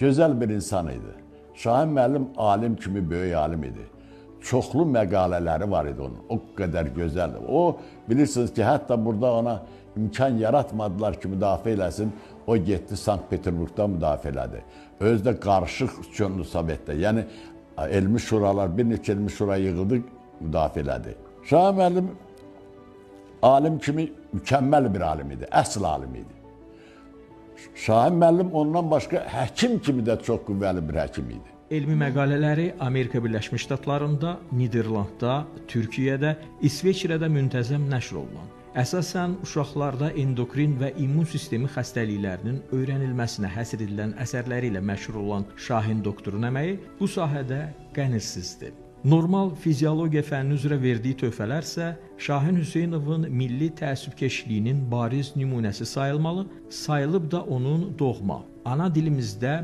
Gözəl bir insan idi. Şahin müəllim alim kimi böyük alim idi. Çoxlu məqalələri var idi onun. O qədər gözəl. O, bilirsiniz ki, hətta burada ona imkan yaratmadılar ki, müdafiə eləsin. O getdi Sankt-Peterburqda müdafiə elədi. Özü də qarışıq üçönlü Sovetdə. Yəni, elmi şuralar, bir neçə elmi şura yığıldı, müdafiə elədi. Şahin müəllim alim kimi mükəmməl bir alim idi, əsl alim idi. Şahin müəllim ondan başqa həkim kimi də çox qüvvəli bir həkim idi. Elmi məqalələri Amerika Birləşmiş Ştatlarında, Niderlandda, Türkiyədə, İsveçrədə müntəzəm nəşr olunan, əsasən uşaqlarda endokrin və immun sistemi xəstəliklərinin öyrənilməsinə həsr edilən əsərləri ilə məşhur olan Şahin doktorun əməyi bu sahədə qənirsizdir. Normal fiziologiya fənni üzrə verdiyi töhfələr isə Şahin Hüseynovun milli təəssübkeşliyinin bariz nümunəsi sayılmalı, sayılıb da onun doğma, ana dilimizdə